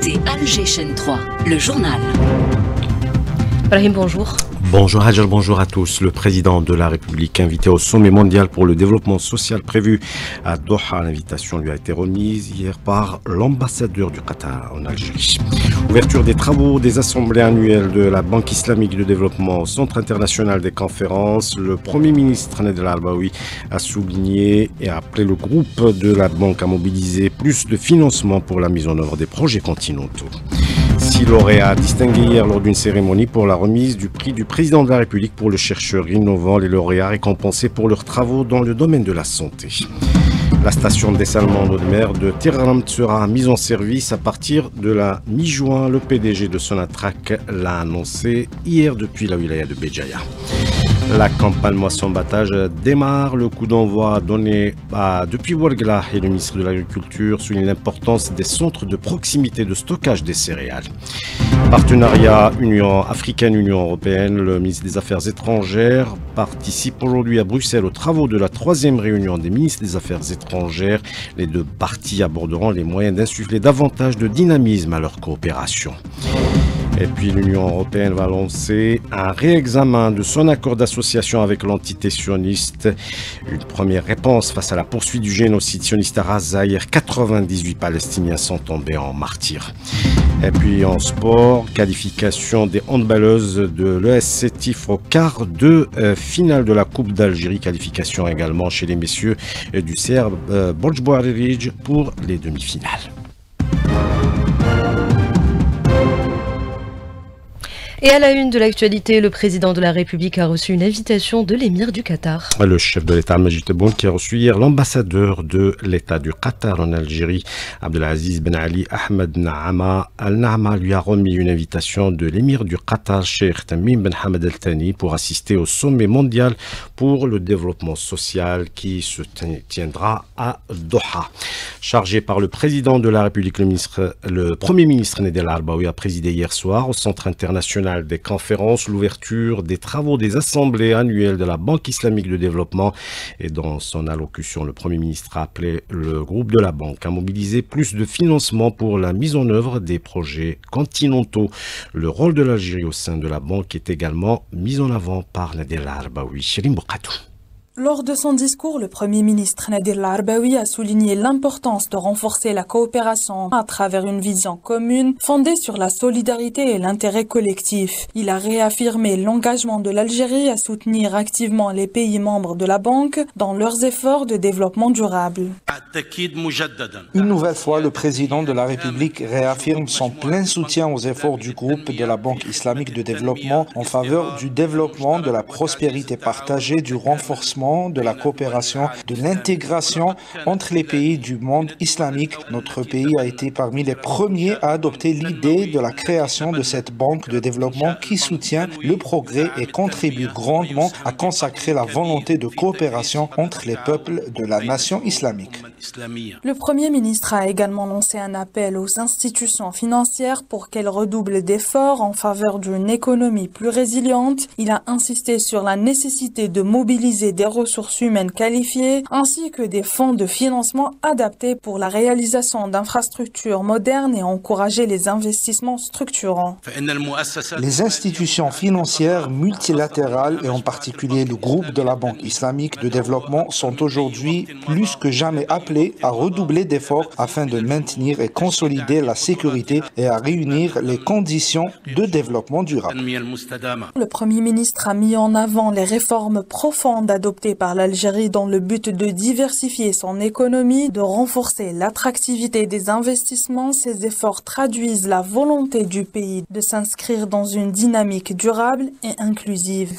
écoutez Alger Chaîne 3, le journal. Brahim, bonjour. Bonjour Hadjar, bonjour à tous. Le président de la République invité au sommet mondial pour le développement social prévu à Doha. L'invitation lui a été remise hier par l'ambassadeur du Qatar en Algérie. Ouverture des travaux des assemblées annuelles de la Banque islamique de développement au Centre international des conférences. Le Premier ministre Nader Al-Arbaoui a souligné et a appelé le groupe de la banque à mobiliser plus de financement pour la mise en œuvre des projets continentaux. 6 lauréats distingués hier lors d'une cérémonie pour la remise du prix du président de la République pour le chercheur innovant. Les lauréats récompensés pour leurs travaux dans le domaine de la santé. La station de dessalement d'eau de mer de Tiramt sera mise en service à partir de la mi-juin. Le PDG de Sonatrach l'a annoncé hier depuis la wilaya de Béjaïa. La campagne moisson-battage démarre. Le coup d'envoi donné depuis Ouargla et le ministre de l'Agriculture souligne l'importance des centres de proximité de stockage des céréales. Partenariat Union africaine-Union européenne, le ministre des Affaires étrangères participe aujourd'hui à Bruxelles aux travaux de la 3e réunion des ministres des Affaires étrangères. Les deux parties aborderont les moyens d'insuffler davantage de dynamisme à leur coopération. Et puis l'Union européenne va lancer un réexamen de son accord d'association avec l'entité sioniste. Une première réponse face à la poursuite du génocide sioniste à Gaza. Hier, 98 Palestiniens sont tombés en martyrs. Et puis en sport, qualification des handballeuses de l'ESC Tifre au quart de finale de la Coupe d'Algérie. Qualification également chez les messieurs du CR Borj Bouarrij pour les demi-finales. Et à la une de l'actualité, le président de la République a reçu une invitation de l'émir du Qatar. Le chef de l'État Majid Tebboune qui a reçu hier l'ambassadeur de l'État du Qatar en Algérie, Abdelaziz Ben Ali Ahmed Nahama. Al-Nahama lui a remis une invitation de l'émir du Qatar, Cheikh Tamim Ben Hamad Al Thani, pour assister au sommet mondial pour le développement social qui se tiendra à Doha. Chargé par le président de la République, le Premier ministre Nader Al-Arbaoui a présidé hier soir au Centre international des conférences l'ouverture des travaux des assemblées annuelles de la Banque islamique de développement. Et dans son allocution, le Premier ministre a appelé le groupe de la banque à mobiliser plus de financement pour la mise en œuvre des projets continentaux. Le rôle de l'Algérie au sein de la banque est également mis en avant par Nader Al-Arbaoui. Shirin Boukatou. Lors de son discours, le Premier ministre Nader Al-Arbaoui a souligné l'importance de renforcer la coopération à travers une vision commune fondée sur la solidarité et l'intérêt collectif. Il a réaffirmé l'engagement de l'Algérie à soutenir activement les pays membres de la banque dans leurs efforts de développement durable. Une nouvelle fois, le président de la République réaffirme son plein soutien aux efforts du groupe de la Banque islamique de développement en faveur du développement, de la prospérité partagée, du renforcement de la coopération, de l'intégration entre les pays du monde islamique. Notre pays a été parmi les premiers à adopter l'idée de la création de cette banque de développement qui soutient le progrès et contribue grandement à consacrer la volonté de coopération entre les peuples de la nation islamique. Le Premier ministre a également lancé un appel aux institutions financières pour qu'elles redoublent d'efforts en faveur d'une économie plus résiliente. Il a insisté sur la nécessité de mobiliser des ressources humaines qualifiées ainsi que des fonds de financement adaptés pour la réalisation d'infrastructures modernes et encourager les investissements structurants. Les institutions financières multilatérales et en particulier le groupe de la Banque islamique de développement sont aujourd'hui plus que jamais appelés à redoubler d'efforts afin de maintenir et consolider la sécurité et à réunir les conditions de développement durable. Le Premier ministre a mis en avant les réformes profondes adoptées par l'Algérie dans le but de diversifier son économie, de renforcer l'attractivité des investissements. Ces efforts traduisent la volonté du pays de s'inscrire dans une dynamique durable et inclusive.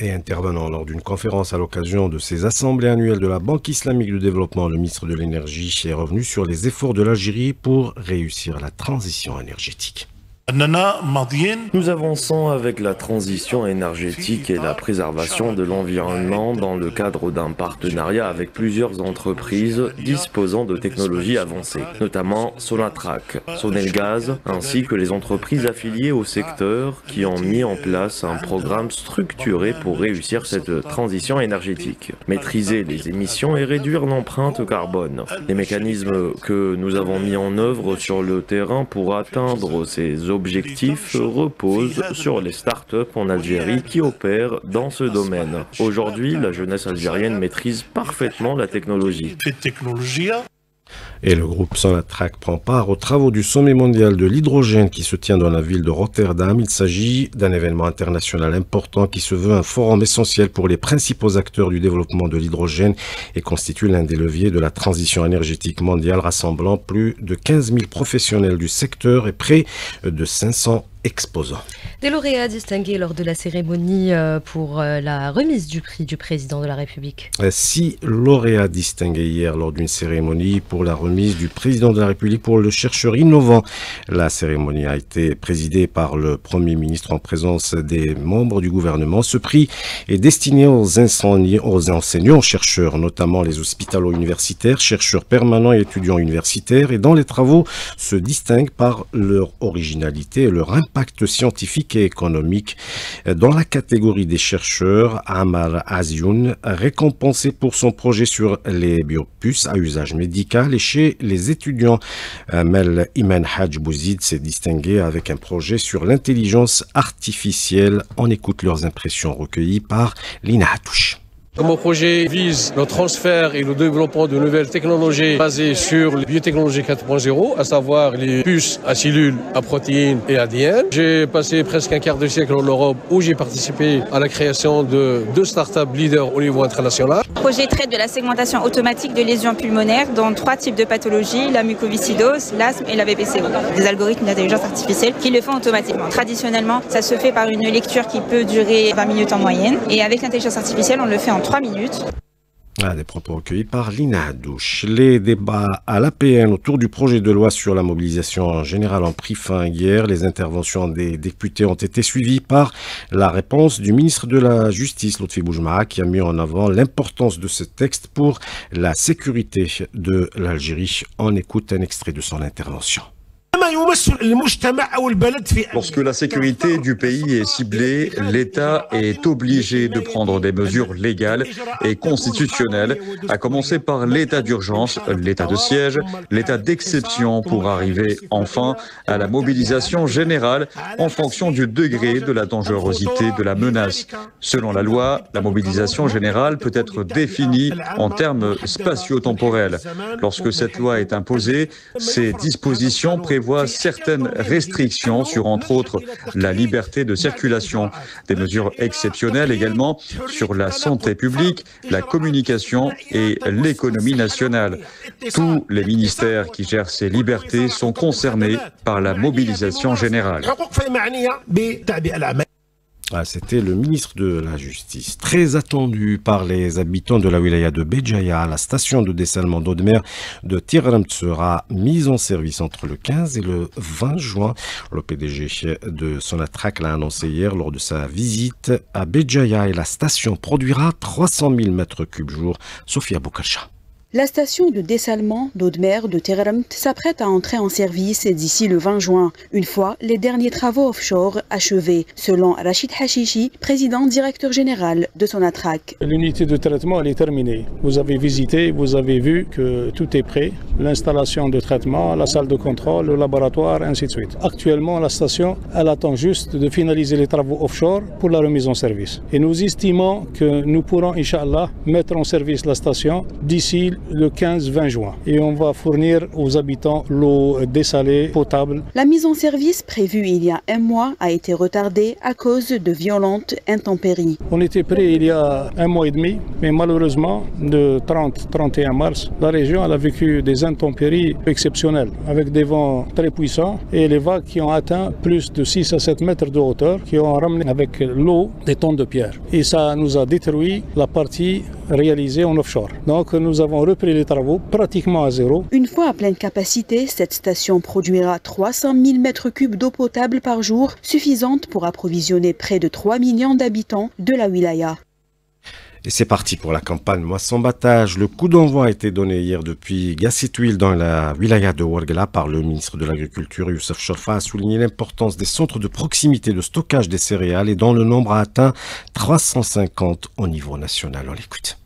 Et intervenant lors d'une conférence à l'occasion de ces assemblées annuelles de la Banque islamique de développement, le ministre de l'Énergie est revenu sur les efforts de l'Algérie pour réussir la transition énergétique. Nous avançons avec la transition énergétique et la préservation de l'environnement dans le cadre d'un partenariat avec plusieurs entreprises disposant de technologies avancées, notamment Sonatrach, Sonelgaz, ainsi que les entreprises affiliées au secteur qui ont mis en place un programme structuré pour réussir cette transition énergétique, maîtriser les émissions et réduire l'empreinte carbone. Les mécanismes que nous avons mis en œuvre sur le terrain pour atteindre ces objectifs reposent sur les start-up en Algérie qui opèrent dans ce domaine. Aujourd'hui, la jeunesse algérienne maîtrise parfaitement la technologie. Et le groupe Sonatrach prend part aux travaux du sommet mondial de l'hydrogène qui se tient dans la ville de Rotterdam. Il s'agit d'un événement international important qui se veut un forum essentiel pour les principaux acteurs du développement de l'hydrogène et constitue l'un des leviers de la transition énergétique mondiale, rassemblant plus de 15 000 professionnels du secteur et près de 500 exposants. Des lauréats distingués lors de la cérémonie pour la remise du prix du président de la République. 6 lauréats distingués hier lors d'une cérémonie pour la remise du président de la République pour le chercheur innovant. La cérémonie a été présidée par le Premier ministre en présence des membres du gouvernement. Ce prix est destiné aux enseignants, chercheurs, notamment les hospitalo-universitaires, chercheurs permanents et étudiants universitaires, et dont les travaux se distinguent par leur originalité et leur impact scientifique et économique. Dans la catégorie des chercheurs, Amar Azioun, récompensé pour son projet sur les biopuces à usage médical, et chez les étudiants, Mel Iman Hadj Bouzid s'est distingué avec un projet sur l'intelligence artificielle. On écoute leurs impressions recueillies par Lina Hatouche. Mon projet vise le transfert et le développement de nouvelles technologies basées sur les biotechnologies 4.0, à savoir les puces à cellules, à protéines et ADN. J'ai passé presque un quart de siècle en Europe où j'ai participé à la création de 2 startups leaders au niveau international. Le projet traite de la segmentation automatique de lésions pulmonaires dans 3 types de pathologies, la mucoviscidose, l'asthme et la BPCO. Des algorithmes d'intelligence artificielle qui le font automatiquement. Traditionnellement, ça se fait par une lecture qui peut durer 20 minutes en moyenne. Et avec l'intelligence artificielle, on le fait en 3 minutes. Des propos recueillis par Lina Hadouche. Les débats à l'APN autour du projet de loi sur la mobilisation générale ont pris fin hier. Les interventions des députés ont été suivies par la réponse du ministre de la Justice, Lotfi Boujma, qui a mis en avant l'importance de ce texte pour la sécurité de l'Algérie. On écoute un extrait de son intervention. Lorsque la sécurité du pays est ciblée, l'État est obligé de prendre des mesures légales et constitutionnelles, à commencer par l'état d'urgence, l'état de siège, l'état d'exception pour arriver enfin à la mobilisation générale en fonction du degré de la dangerosité de la menace. Selon la loi, la mobilisation générale peut être définie en termes spatio-temporels. Lorsque cette loi est imposée, ces dispositions prévoient certaines restrictions sur, entre autres, la liberté de circulation, des mesures exceptionnelles également sur la santé publique, la communication et l'économie nationale. Tous les ministères qui gèrent ces libertés sont concernés par la mobilisation générale. C'était le ministre de la Justice. Très attendu par les habitants de la wilaya de Béjaïa, la station de dessalement d'eau de mer de Tirramt sera mise en service entre le 15 et le 20 juin. Le PDG de Sonatrach l'a annoncé hier lors de sa visite à Béjaïa, et la station produira 300 000 mètres cubes jour. Sophia Boukacha. La station de dessalement d'eau de mer de Tirramt s'apprête à entrer en service d'ici le 20 juin, une fois les derniers travaux offshore achevés, selon Rachid Hachichi, président directeur général de Sonatrach. L'unité de traitement elle est terminée. Vous avez visité, vous avez vu que tout est prêt, l'installation de traitement, la salle de contrôle, le laboratoire, ainsi de suite. Actuellement, la station, elle attend juste de finaliser les travaux offshore pour la remise en service. Et nous estimons que nous pourrons, Inch'Allah, mettre en service la station d'ici le 15-20 juin. Et on va fournir aux habitants l'eau dessalée potable. La mise en service prévue il y a un mois a été retardée à cause de violentes intempéries. On était prêt il y a un mois et demi, mais malheureusement, le 30-31 mars, la région elle a vécu des intempéries exceptionnelles, avec des vents très puissants et les vagues qui ont atteint plus de 6 à 7 mètres de hauteur, qui ont ramené avec l'eau des tonnes de pierre. Et ça nous a détruit la partie réalisés en offshore. Donc nous avons repris les travaux pratiquement à zéro. Une fois à pleine capacité, cette station produira 300 000 mètres cubes d'eau potable par jour, suffisante pour approvisionner près de 3 millions d'habitants de la wilaya. Et c'est parti pour la campagne moisson-battage. Le coup d'envoi a été donné hier depuis Gassituil dans la wilaya de Ouargla par le ministre de l'Agriculture Youssef Chorfa a souligné l'importance des centres de proximité de stockage des céréales et dont le nombre a atteint 350 au niveau national. On l'écoute.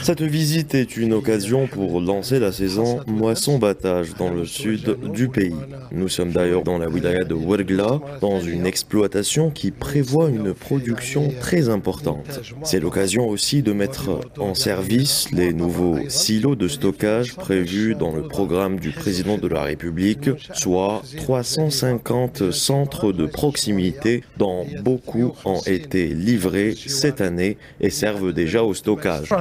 Cette visite est une occasion pour lancer la saison moisson-battage dans le sud du pays. Nous sommes d'ailleurs dans la wilaya de Ouargla, dans une exploitation qui prévoit une production très importante. C'est l'occasion aussi de mettre en service les nouveaux silos de stockage prévus dans le programme du président de la République, soit 350 centres de proximité dont beaucoup ont été livrés cette année et servent déjà au stockage.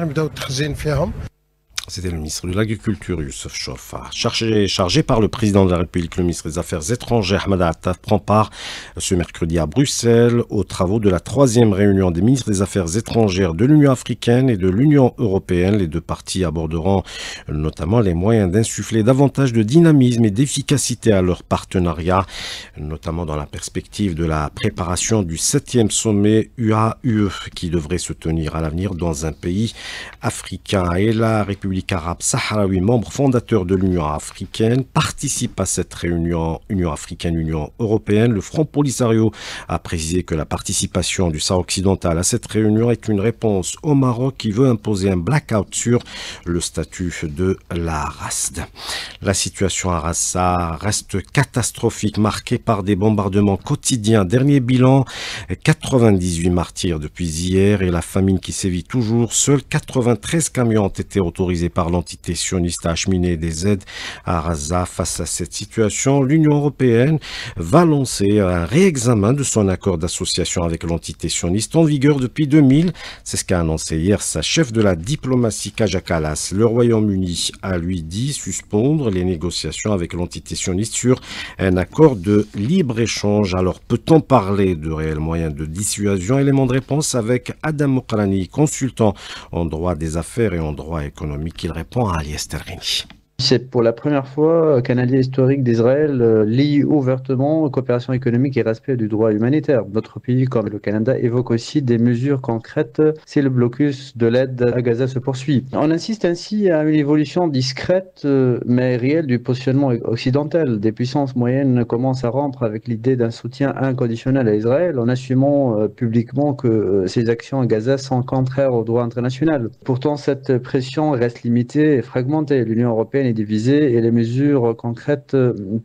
C'était le ministre de l'Agriculture, Youssef Chorfa. Chargé par le président de la République, le ministre des Affaires étrangères, Ahmed Attaf, prend part ce mercredi à Bruxelles aux travaux de la 3e réunion des ministres des Affaires étrangères de l'Union africaine et de l'Union européenne. Les deux parties aborderont notamment les moyens d'insuffler davantage de dynamisme et d'efficacité à leur partenariat, notamment dans la perspective de la préparation du 7e sommet UA-UE qui devrait se tenir à l'avenir dans un pays africain. Et la République arabe sahraoui, membre fondateur de l'Union africaine, participe à cette réunion Union africaine-Union européenne. Le Front Polisario a précisé que la participation du Sahara occidental à cette réunion est une réponse au Maroc qui veut imposer un blackout sur le statut de la RASD. La situation à Rassa reste catastrophique, marquée par des bombardements quotidiens. Dernier bilan, 98 martyrs depuis hier et la famine qui sévit toujours. Seuls 93 camions ont été autorisés par l'entité sioniste à acheminer des aides à Gaza. Face à cette situation, l'Union européenne va lancer un réexamen de son accord d'association avec l'entité sioniste en vigueur depuis 2000. C'est ce qu'a annoncé hier sa chef de la diplomatie Kaja Kallas. Le Royaume-Uni a lui dit suspendre les négociations avec l'entité sioniste sur un accord de libre-échange. Alors peut-on parler de réels moyens de dissuasion? Élément de réponse avec Adam Mokrani, consultant en droit des affaires et en droit économique. Il répond à Alias Terrini. C'est pour la première fois qu'un allié historique d'Israël lie ouvertement coopération économique et respect du droit humanitaire. Notre pays, comme le Canada, évoque aussi des mesures concrètes si le blocus de l'aide à Gaza se poursuit. On insiste ainsi à une évolution discrète mais réelle du positionnement occidental. Des puissances moyennes commencent à rompre avec l'idée d'un soutien inconditionnel à Israël en assumant publiquement que ces actions à Gaza sont contraires au droit international. Pourtant, cette pression reste limitée et fragmentée. L'Union européenne est divisée et les mesures concrètes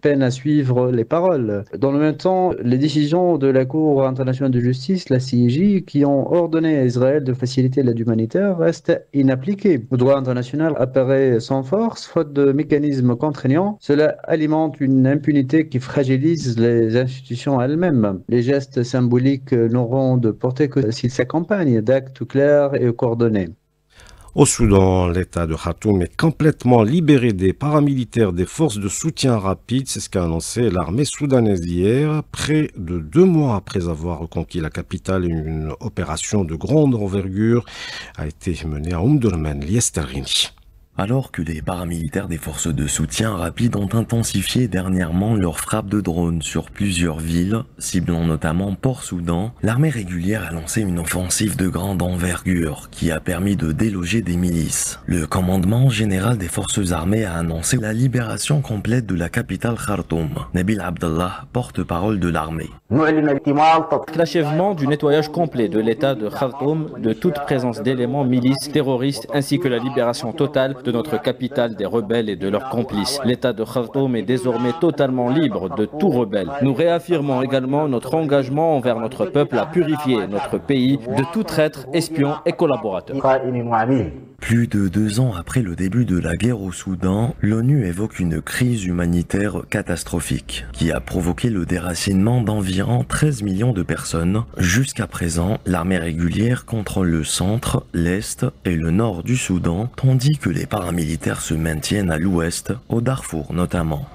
peinent à suivre les paroles. Dans le même temps, les décisions de la Cour internationale de justice, la CIJ, qui ont ordonné à Israël de faciliter l'aide humanitaire, restent inappliquées. Le droit international apparaît sans force, faute de mécanismes contraignants. Cela alimente une impunité qui fragilise les institutions elles-mêmes. Les gestes symboliques n'auront de portée que s'ils s'accompagnent d'actes clairs et coordonnés. Au Soudan, l'État de Khartoum est complètement libéré des paramilitaires des forces de soutien rapide. C'est ce qu'a annoncé l'armée soudanaise hier, près de 2 mois après avoir reconquis la capitale. Une opération de grande envergure a été menée à Omdurman, Liesterini. Alors que les paramilitaires des forces de soutien rapide ont intensifié dernièrement leurs frappes de drones sur plusieurs villes, ciblant notamment Port-Soudan, l'armée régulière a lancé une offensive de grande envergure qui a permis de déloger des milices. Le commandement général des forces armées a annoncé la libération complète de la capitale Khartoum. Nabil Abdallah, porte-parole de l'armée. L'achèvement du nettoyage complet de l'état de Khartoum de toute présence d'éléments milices terroristes ainsi que la libération totale de notre capitale des rebelles et de leurs complices. L'état de Khartoum est désormais totalement libre de tout rebelle. Nous réaffirmons également notre engagement envers notre peuple à purifier notre pays de tout traître, espion et collaborateur. Plus de 2 ans après le début de la guerre au Soudan, l'ONU évoque une crise humanitaire catastrophique qui a provoqué le déracinement d'environ 13 millions de personnes. Jusqu'à présent, l'armée régulière contrôle le centre, l'est et le nord du Soudan, tandis que les paramilitaires se maintiennent à l'ouest, au Darfour notamment.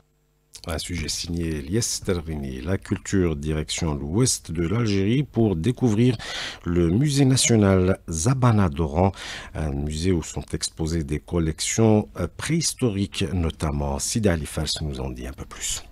Un sujet signé Lies Tervini, la culture, direction l'ouest de l'Algérie pour découvrir le musée national Zabana d'Oran, un musée où sont exposées des collections préhistoriques notamment. Sida Alifals nous en dit un peu plus.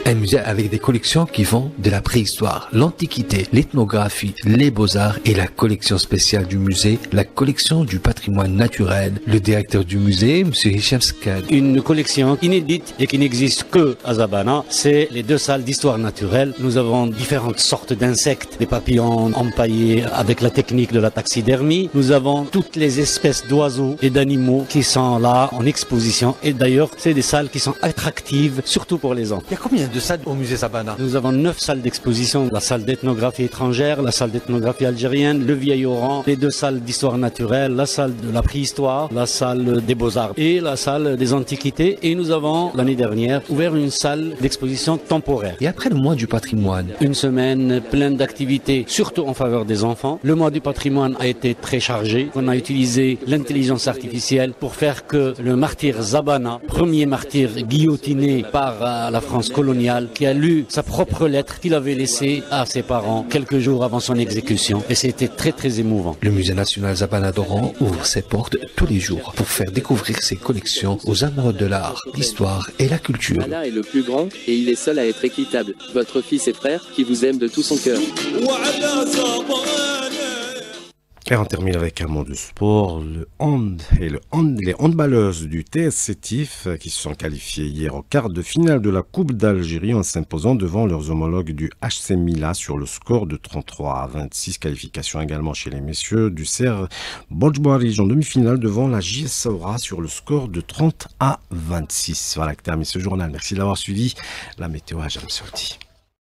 Un musée avec des collections qui vont de la préhistoire, l'antiquité, l'ethnographie, les beaux-arts et la collection spéciale du musée, la collection du patrimoine naturel. Le directeur du musée, M. Hicham Skad. Une collection inédite et qui n'existe que à Zabana, c'est les 2 salles d'histoire naturelle. Nous avons différentes sortes d'insectes, des papillons empaillés avec la technique de la taxidermie. Nous avons toutes les espèces d'oiseaux et d'animaux qui sont là en exposition. Et d'ailleurs, c'est des salles qui sont attractives, surtout pour les enfants. Il y a combien de salles au musée Zabana? Nous avons 9 salles d'exposition, la salle d'ethnographie étrangère, la salle d'ethnographie algérienne, le vieil Oran, les 2 salles d'histoire naturelle, la salle de la préhistoire, la salle des beaux-arts et la salle des antiquités. Et nous avons, l'année dernière, ouvert une salle d'exposition temporaire. Et après le mois du patrimoine? Une semaine pleine d'activités, surtout en faveur des enfants. Le mois du patrimoine a été très chargé. On a utilisé l'intelligence artificielle pour faire que le martyr Zabana, premier martyr guillotiné par la France coloniale, qui a lu sa propre lettre qu'il avait laissée à ses parents quelques jours avant son exécution. Et c'était très très émouvant. Le musée national Zabana d'Oran ouvre ses portes tous les jours pour faire découvrir ses collections aux amoureux de l'art, l'histoire et la culture. Allah est le plus grand et il est seul à être équitable. Votre fils et frère qui vous aime de tout son cœur. Et on termine avec un mot de sport, le hand et les handballeuses du TS Sétif qui se sont qualifiées hier au quart de finale de la Coupe d'Algérie en s'imposant devant leurs homologues du HC Mila sur le score de 33-26. Qualification également chez les messieurs du CR Bojboarij en demi-finale devant la JS Saoura sur le score de 30-26. Voilà qui termine ce journal. Merci de l'avoir suivi. La météo à Jamsouti.